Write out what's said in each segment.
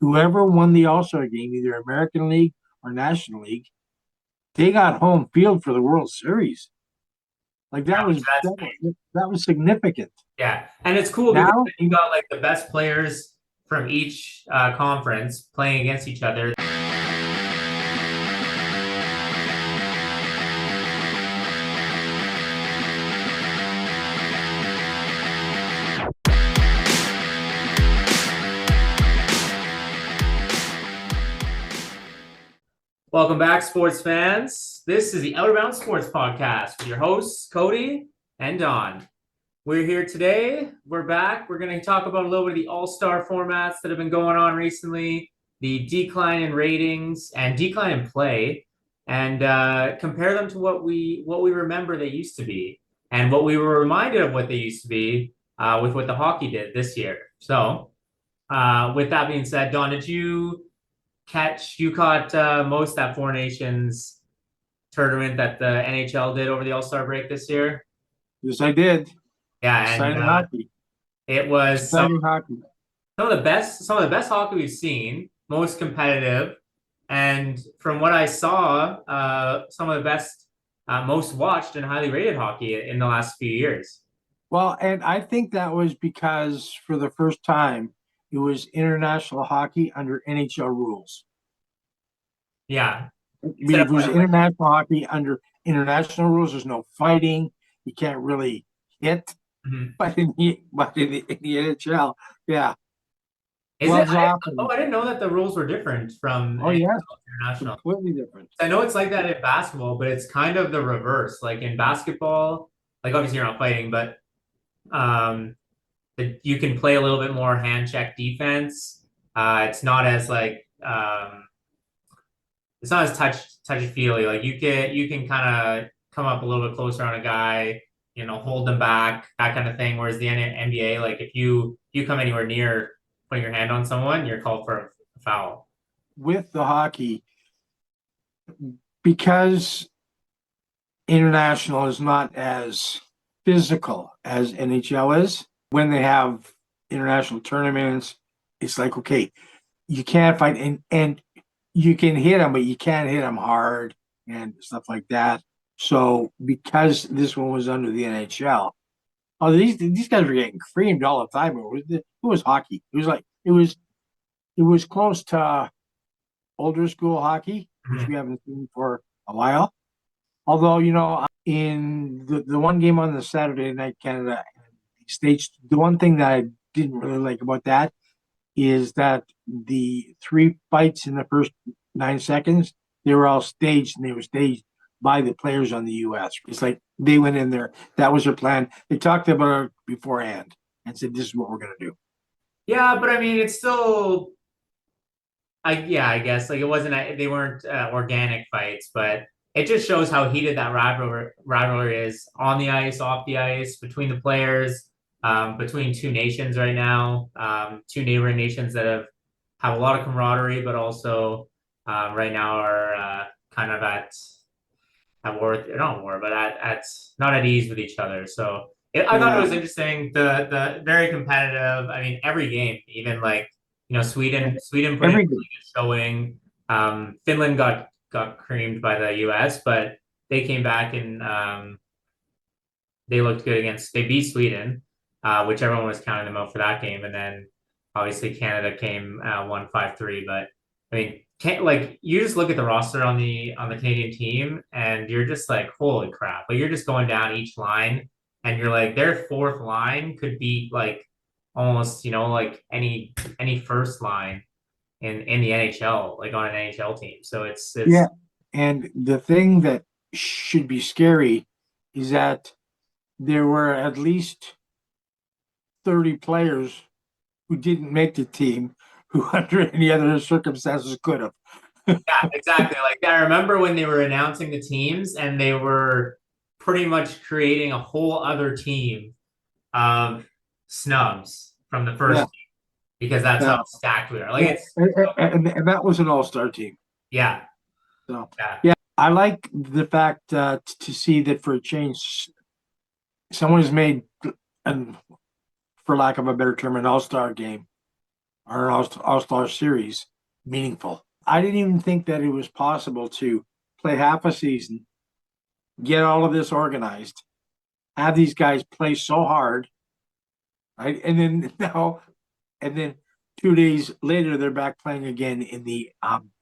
whoever won the All-Star game, either American League or National League, they got home field for the World Series. Like Yeah, that was significant. yeah, and it's cool because Now, you got like the best players from each conference playing against each other. Welcome back, sports fans. This is the Outer Bounds Sports Podcast with your hosts, Cody and Don. We're here today. We're back. We're going to talk about a little bit of the all-star formats that have been going on recently, the decline in ratings and decline in play, and compare them to what we remember they used to be and what we were reminded of what they used to be with what the hockey did this year. So with that being said, Don, did you caught most that Four Nations tournament that the NHL did over the All-Star break this year? yes, I did. Yeah, and Exciting hockey. it was Exciting hockey. some of the best hockey we've seen, most competitive, and from what I saw, some of the best, most watched and highly rated hockey in the last few years. Well, and I think that was because for the first time, it was international hockey under NHL rules. Yeah, I mean, if it was international hockey under international rules, there's no fighting. You can't really hit. mm-hmm. But in the NHL, yeah. I didn't know that the rules were different from international. Completely different. I know it's like that in basketball, but it's kind of the reverse. Like in basketball, like obviously you're not fighting, but you can play a little bit more hand check defense. It's not as like it's not as touchy feely. Like you can kind of come up a little bit closer on a guy, hold them back, that kind of thing. Whereas the NBA, like if you come anywhere near putting your hand on someone, you're called for a foul. With the hockey, because international is not as physical as NHL is, when they have international tournaments, it's like, okay, you can't fight and you can hit them, but you can't hit them hard and stuff like that. So because this one was under the NHL, these guys were getting creamed all the time. It was hockey. It was close to older school hockey, which we haven't seen for a while. Although, in the one game on the Saturday night Canada States, the one thing that I didn't really like about that is that the three fights in the first 9 seconds, they were all staged, and they were staged by the players on the U.S. It's like they went in there. That was their plan. They talked about it beforehand and said, this is what we're going to do. Yeah, but I mean, it's still, I guess like it wasn't, they weren't organic fights, but it just shows how heated that rivalry is on the ice, off the ice, between the players, between two nations right now, two neighboring nations that have a lot of camaraderie, but also right now are kind of at war, not war, but at not at ease with each other. So I thought it was interesting. The very competitive. I mean, every game, even like Sweden put in showing. Finland got creamed by the U.S., but they came back and they looked good they beat Sweden, which everyone was counting them out for that game. And then obviously Canada came 1-5-3. But I mean, you just look at the roster on the Canadian team and you're just like, holy crap. Like you're just going down each line and you're like, their fourth line could be like almost, like any first line in the NHL, like on an NHL team. So it's yeah. And the thing that should be scary is that there were at least 30 players who didn't make the team who under any other circumstances could have. Yeah, exactly. Like I remember when they were announcing the teams and they were pretty much creating a whole other team of snubs from the first team because that's how stacked we are. Like and that was an all-star team. Yeah. So yeah, I like the fact to see that for a change, someone has made, and for lack of a better term, an all-star game or an All-Star series meaningful. I didn't even think that it was possible to play half a season, get all of this organized, have these guys play so hard, right? And then now, and then 2 days later, they're back playing again in the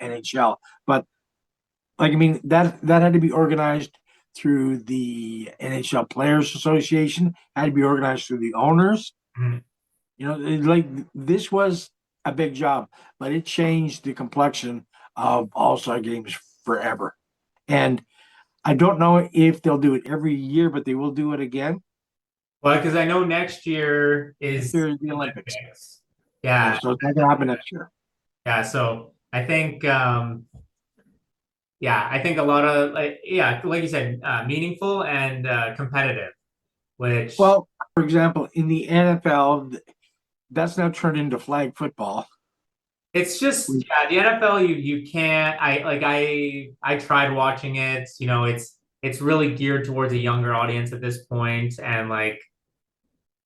NHL. But like, I mean, that had to be organized through the NHL Players Association, had to be organized through the owners. Mhm. You know, like this was a big job, but it changed the complexion of All-Star games forever. And I don't know if they'll do it every year, but they will do it again. Well, because I know next year is There's the Olympics. Yeah, So it's not gonna happen next year. yeah. So I think, yeah, I think a lot of like you said, meaningful and competitive, which Well, for example, in the NFL, that's now turned into flag football. it's just the NFL. You can't. I tried watching it. You know, it's really geared towards a younger audience at this point, and like,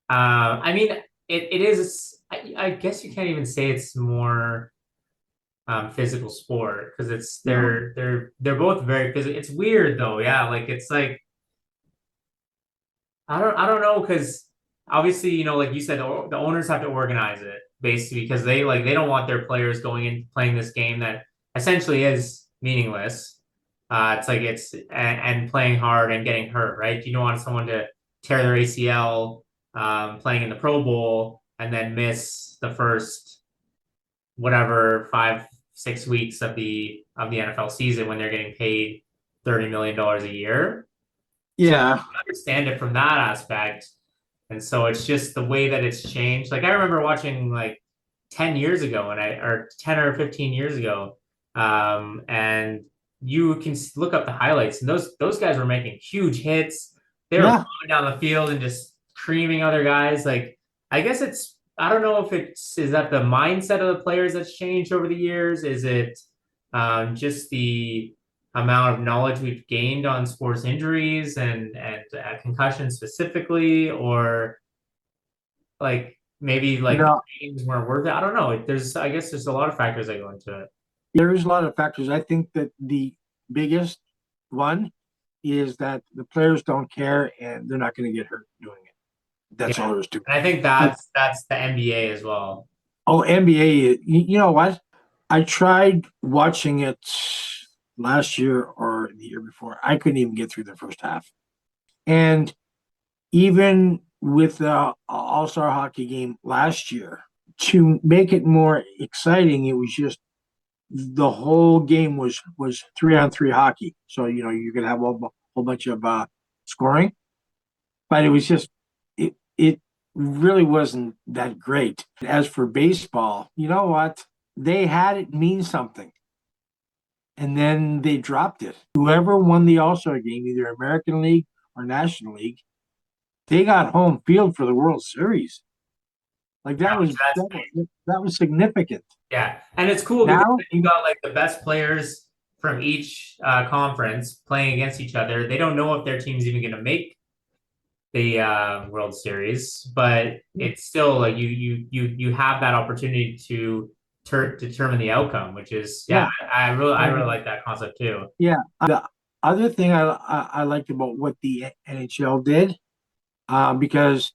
I mean, it is. I guess you can't even say it's more physical sport because it's they're both very physical. It's weird though, yeah. Like it's like I don't know because obviously like you said the owners have to organize it basically because they don't want their players going in playing this game that essentially is meaningless. It's like and playing hard and getting hurt, right? You don't want someone to tear their ACL playing in the Pro Bowl and then miss the first whatever 5-6 weeks of the NFL season when they're getting paid $30 million a year. Yeah. So I understand it from that aspect. And so it's just the way that it's changed. Like I remember watching like 10 years ago or 10 or 15 years ago. And you can look up the highlights and those guys were making huge hits. They were going down the field and just creaming other guys. Like I guess I don't know if is that the mindset of the players that's changed over the years? Is it just the amount of knowledge we've gained on sports injuries and concussions specifically, or like maybe like the games weren't worth it? I don't know. I guess there's a lot of factors that go into it. There is a lot of factors. I think that the biggest one is that the players don't care and they're not going to get hurt doing it. That's all there is to it. And I think that's the NBA as well. Oh, NBA, you know what? I tried watching it last year or the year before. I couldn't even get through the first half. And even with the All-Star hockey game last year, to make it more exciting, it was just the whole game was 3-on-3 hockey. So, you're going to have a whole bunch of scoring. But it was just, it really wasn't that great. As for baseball, you know what? They had it mean something. And then they dropped it. Whoever won the All-Star game, either American League or National League, they got home field for the World Series. Like that was significant. Yeah, and it's cool because you got like the best players from each conference playing against each other. They don't know if their team's even going to make the World Series, but it's still like you have that opportunity to determine the outcome, which is I really like that concept too. Yeah, the other thing I liked about what the NHL did, because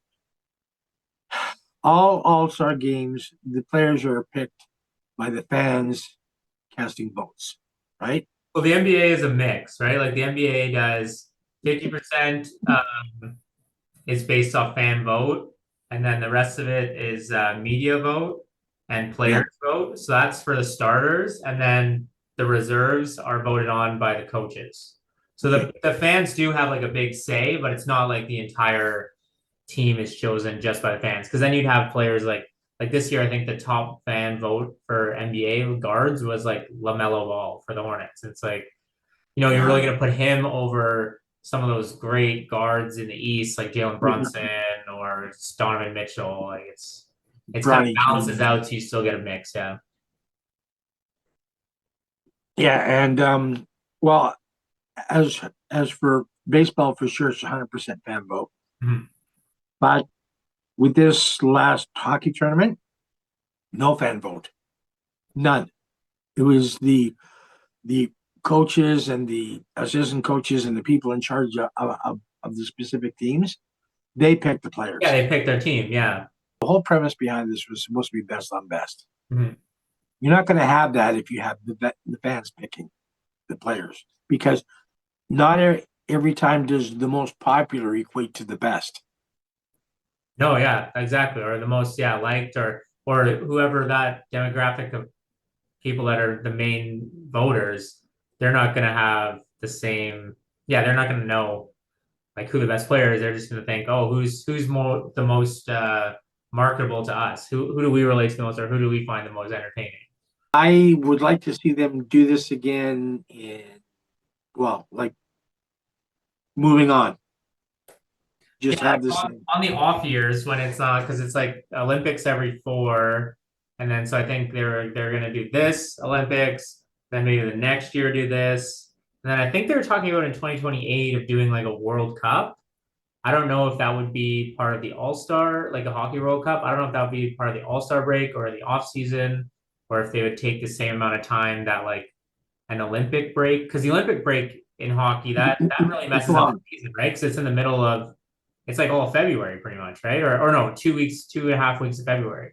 all All-Star games, the players are picked by the fans casting votes, right? Well, the NBA is a mix, right? Like the NBA does 50% is based off fan vote, and then the rest of it is media vote and players vote. So that's for the starters, and then the reserves are voted on by the coaches. So the fans do have like a big say, but it's not like the entire team is chosen just by the fans. Because then you'd have players like this year. I think the top fan vote for NBA guards was like LaMelo Ball for the Hornets. It's like, you're really going to put him over some of those great guards in the East, like Jalen Brunson or Donovan Mitchell. Like it's kind of balances out, so you still get a mix. Yeah. Yeah, and well, as for baseball, for sure, it's 100% fan vote. Mm-hmm. But with this last hockey tournament, No fan vote. None. It was the coaches and the assistant coaches and the people in charge of the specific teams. They picked the players. Yeah, they picked their team. Yeah. The whole premise behind this was supposed to be best on best. Mm-hmm. You're not going to have that if you have the fans picking the players, because not every time does the most popular equate to the best. No, yeah, exactly. Or the most, liked, or whoever that demographic of people that are the main voters, they're not going to have the same. Yeah, they're not going to know like who the best player is. They're just going to think, oh, who's more the most marketable to us? Who do we relate to the most, or who do we find the most entertaining? I would like to see them do this again like moving on. Just have this on the off years when it's not, because it's like Olympics every 4, and then so I think they're gonna do this Olympics, then maybe the next year do this, and then I think they were talking about in 2028 of doing like a World Cup. I don't know if that would be part of the All-Star, like a Hockey World Cup. I don't know if that would be part of the All-Star break or the off season, or if they would take the same amount of time that like an Olympic break, because the Olympic break in hockey that really messes up the season, right? Because it's in the middle of, it's like all of February pretty much, right? Or no, 2.5 weeks of February.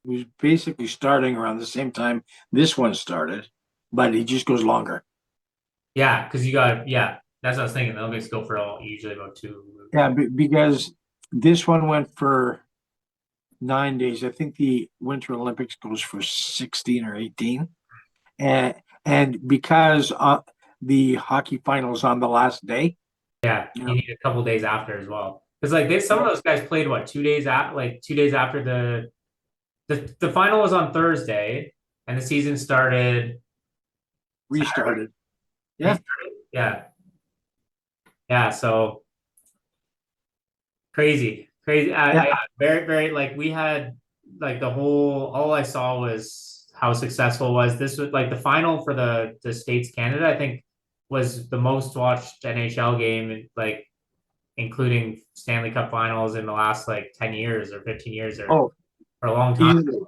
It was basically starting around the same time this one started, but it just goes longer. Yeah, because that's what I was thinking. The Olympics go for usually about 2. Yeah, because this one went for 9 days. I think the Winter Olympics goes for 16 or 18. And because the hockey finals on the last day. Yeah, you need a couple days after as well. Because like some of those guys played 2 days after, 2 days after the final was on Thursday, and the season restarted. Yeah. Yeah. So crazy. I very, very, like, we had like all I saw was how successful it was. This was like the final for the States Canada, I think, was the most watched NHL game, like including Stanley Cup finals in the last like 10 years or 15 years or for a long time. Easily.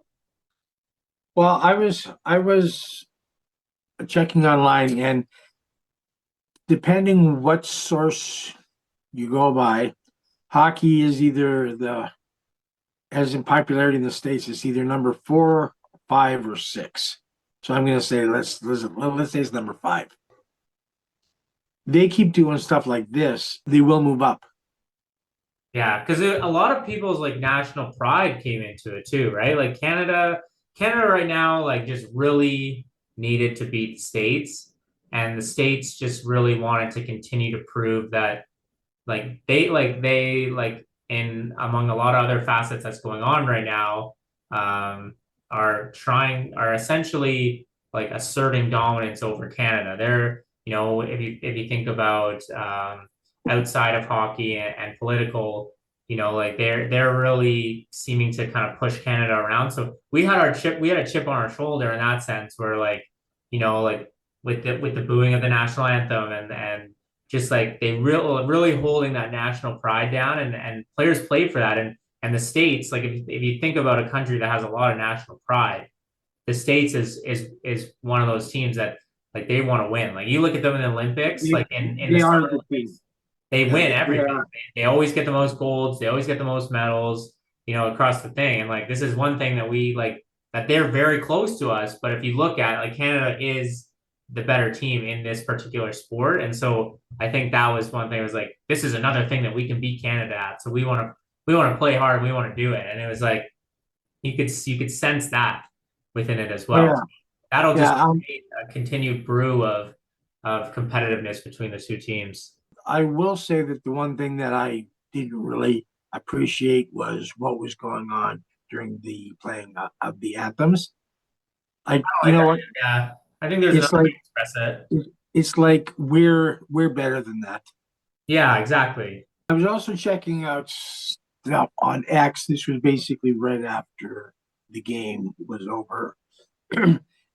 Well, I was checking online, and depending what source you go by, hockey is either as in popularity in the States, it's either number 4, 5, or 6. So I'm going to say let's say it's number 5. They keep doing stuff like this, they will move up. Yeah, because a lot of people's like national pride came into it too, right? Like Canada right now, like, just really needed to beat the States, and the States just really wanted to continue to prove that, like, they in among a lot of other facets that's going on right now, are essentially like asserting dominance over Canada. They're, if you think about outside of hockey and political, like they're really seeming to kind of push Canada around. So we had a chip on our shoulder in that sense, where like, like with the booing of the national anthem and just like they really holding that national pride down, and players played for that. And the States, like if you think about a country that has a lot of national pride, the States is one of those teams that, like, they want to win. Like, you look at them in the Olympics, like in the Summer Olympics, they win everything. They always get the most golds. They always get the most medals, across the thing. And like, this is one thing that we like, that they're very close to us. But if you look at, like, Canada is the better team in this particular sport. And so I think that was one thing. It was like, this is another thing that we can beat Canada at. So we want to play hard. We want to do it. And it was like, you could sense that within it as well. That'll just create a continued brew of competitiveness between the two teams. I will say that the one thing that I didn't really appreciate was what was going on during the playing of the anthems. Yeah, I think there's another way to express it. It's like we're better than that. Yeah, exactly. I was also checking out stuff on X. This was basically right after the game was over.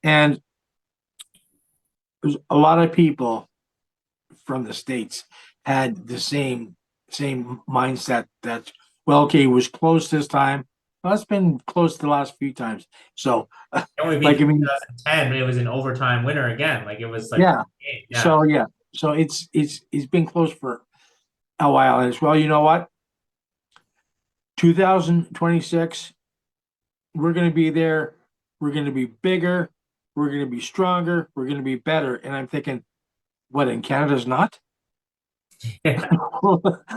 And there's a lot of people from the States had the same mindset that, well, okay, it was close this time. Well, it's been close the last few times. So, It only beat like, them I in mean, 2010. It was an overtime winner again. Like it was like yeah. game. Yeah. So, yeah. So it's been close for a while. And as well, you know what? 2026, we're going to be there. We're going to be bigger. We're going to be stronger. We're going to be better. And I'm thinking, what, in Canada's not? Yeah.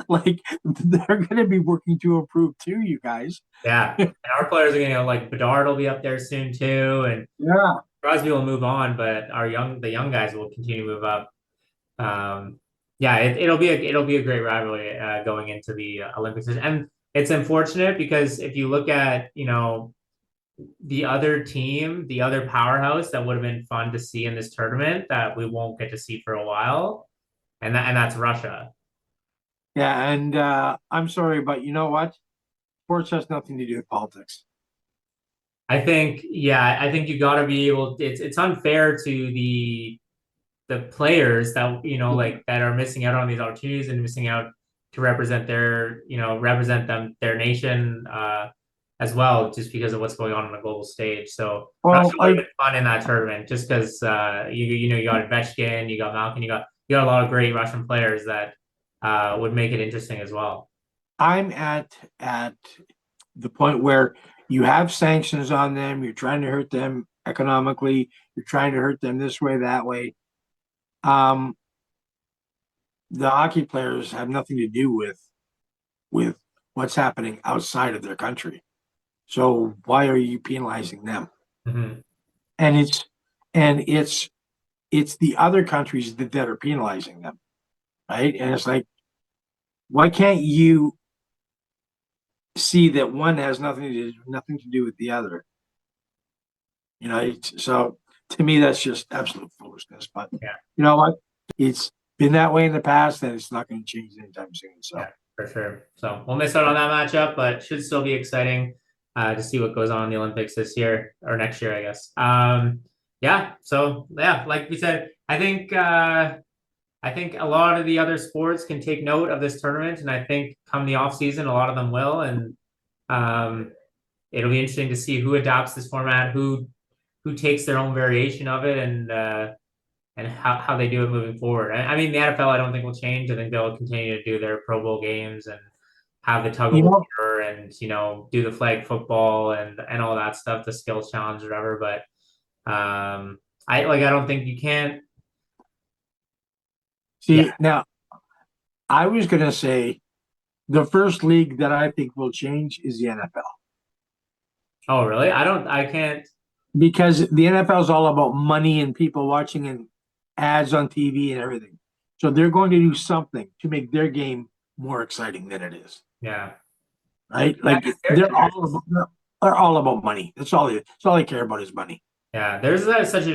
Like, they're going to be working to improve too, you guys. Yeah. And our players are gonna like Bedard will be up there soon too, and Yeah. Crosby will move on, but the young guys will continue to move up. Yeah, it'll be a great rivalry going into the Olympics, and it's unfortunate because if you look at the other team, the other powerhouse that would have been fun to see in this tournament that we won't get to see for a while, and that's Russia. Yeah. And I'm sorry, but you know what? Sports has nothing to do with politics. I think you got to be able. It's unfair to the players that like that are missing out on these opportunities and missing out to represent represent their nation as well, just because of what's going on the global stage. So Russia Well, would have been fun in that tournament, just because you got Ovechkin, you got Malkin, you got a lot of great Russian players that would make it interesting as well. I'm at the point where you have sanctions on them. You're trying to hurt them economically. You're trying to hurt them this way, that way. Um, the hockey players have nothing to do with what's happening outside of their country. So why are you penalizing them? Mhm. And it's the other countries that are penalizing them, right? And it's like, why can't you see that one has nothing to do with the other? So to me, that's just absolute foolishness. But Yeah, you know what? It's been that way in the past, and it's not going to change anytime soon. So yeah, for sure. So we'll miss out on that matchup, but should still be exciting to see what goes on in the Olympics this year or next year, I guess. Yeah. So yeah, like we said, I think a lot of the other sports can take note of this tournament, and I think come the off season, a lot of them will, and um, it'll be interesting to see who adopts this format, who takes their own variation of it, and how they do it moving forward. I mean, the NFL, I don't think will change. I think they'll continue to do their Pro Bowl games and have the tug of you know, war and do the flag football and all that stuff, the skills challenge, whatever. But I don't think you can. Yeah. see now, I was going to say the first league that I think will change is the NFL Oh, really? I don't. I can't. because the NFL is all about money and people watching and ads on TV and everything. So they're going to do something to make their game more exciting than it is. Yeah. Right? Yeah, Like they're all about money. That's all they care about is money. yeah, there's such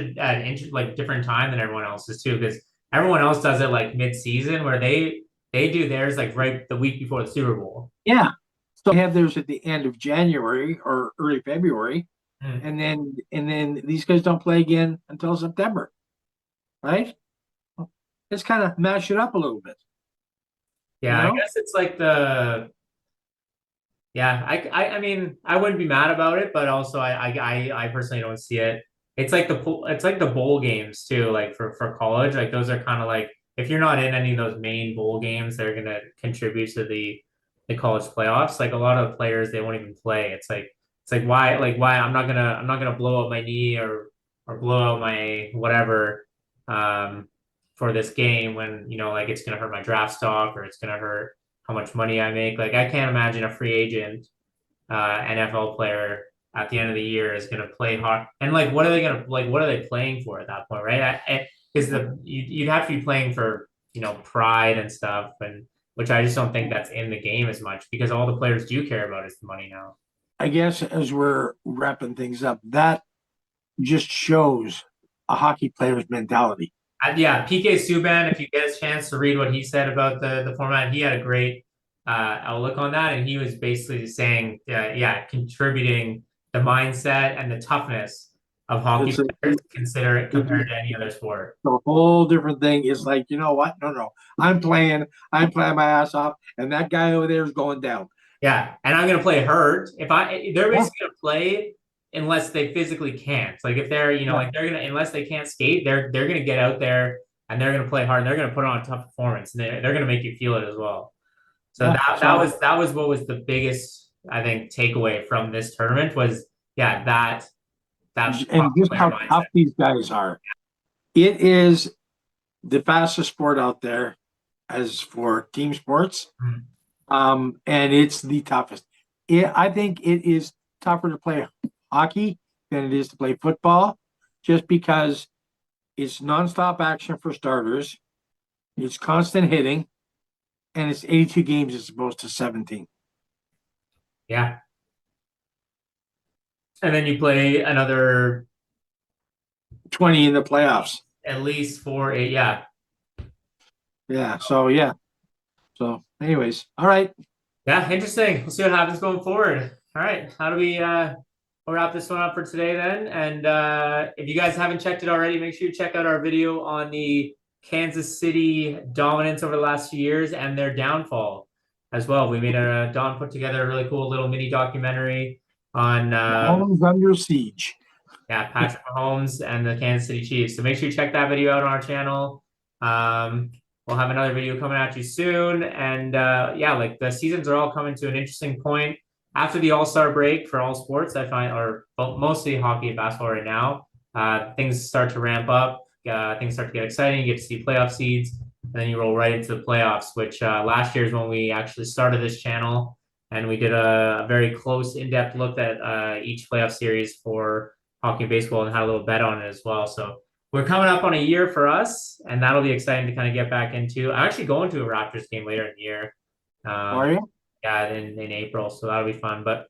like different time than everyone else's too, because everyone else does it like mid-season where they do theirs like right the week before the Super Bowl. Yeah. So they have theirs at the end of January or early February, Hmm. and then these guys don't play again until September, right? Let's kind of mash it up a little bit, you Yeah, I know? guess it's like the yeah, I mean I wouldn't be mad about it, but also I personally don't see it. It's like the bowl games too, like for college, like those are kind of like if you're not in any of those main bowl games, they're gonna contribute to the college playoffs. Like a lot of players, they won't even play. It's like why I'm not gonna blow out my knee or blow out my whatever um for this game when like it's gonna hurt my draft stock or it's gonna hurt how much money I make. Like I can't imagine a free agent NFL player at the end of the year is going to play hard. And like, what are they going to like? What are they playing for at that point, right? Because you'd have to be playing for pride and stuff, and which I just don't think that's in the game as much because all the players do care about is the money now. I guess as we're wrapping things up, that just shows a hockey player's mentality. Yeah, PK Subban, if you get a chance to read what he said about the format, he had a great outlook on that, and he was basically saying, yeah, contributing the mindset and the toughness of hockey It's a, players, consider it it's compared to any other sport. a whole different thing. It's like, you know what? No, no. I'm playing my ass off, and that guy over there is going down. Yeah, and I'm gonna play hurt. They're Yeah, basically gonna play unless they physically can't. Like if they're, yeah, like they're gonna unless they can't skate, they're gonna get out there and they're gonna play hard and they're gonna put on a tough performance and they're gonna make you feel it as well. So yeah. that was what was the biggest, I think, takeaway from this tournament was, yeah, that And just player how mindset. tough these guys are. It is the fastest sport out there as for team sports. Mhm. And it's the toughest. I think it is tougher to play hockey than it is to play football, just because it's nonstop action for starters, it's constant hitting, and it's 82 games as opposed to 17. Yeah. And then you play another 20 in the playoffs. at least 4, 8. Yeah. Yeah. So, yeah. So, anyways, all right. Yeah, interesting. We'll see what happens going forward. All right. How do we'll wrap this one up for today then. And if you guys haven't checked it already, make sure you check out our video on the Kansas City dominance over the last few years and their downfall as well. We made Don put together a really cool little mini documentary on Mahomes under siege. yeah, Patrick Mahomes and the Kansas City Chiefs. So make sure you check that video out on our channel. We'll have another video coming at you soon. And yeah, like the seasons are all coming to an interesting point after the All-Star break for all sports, I find, or mostly hockey and basketball right now. Things start to ramp up. Things start to get exciting. You get to see playoff seeds, and then you roll right into the playoffs, which last year is when we actually started this channel. And we did a very close, in-depth look at each playoff series for hockey and baseball and had a little bet on it as well. So we're coming up on a year for us, and that'll be exciting to kind of get back into. I'm actually going to a Raptors game later in the year. Are you? Yeah, in April, so that'll be fun. But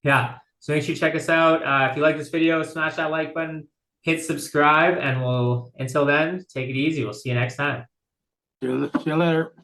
yeah, so make sure you check us out. If you like this video, smash that like button, hit subscribe, and until then, take it easy. We'll see you next time. See you later.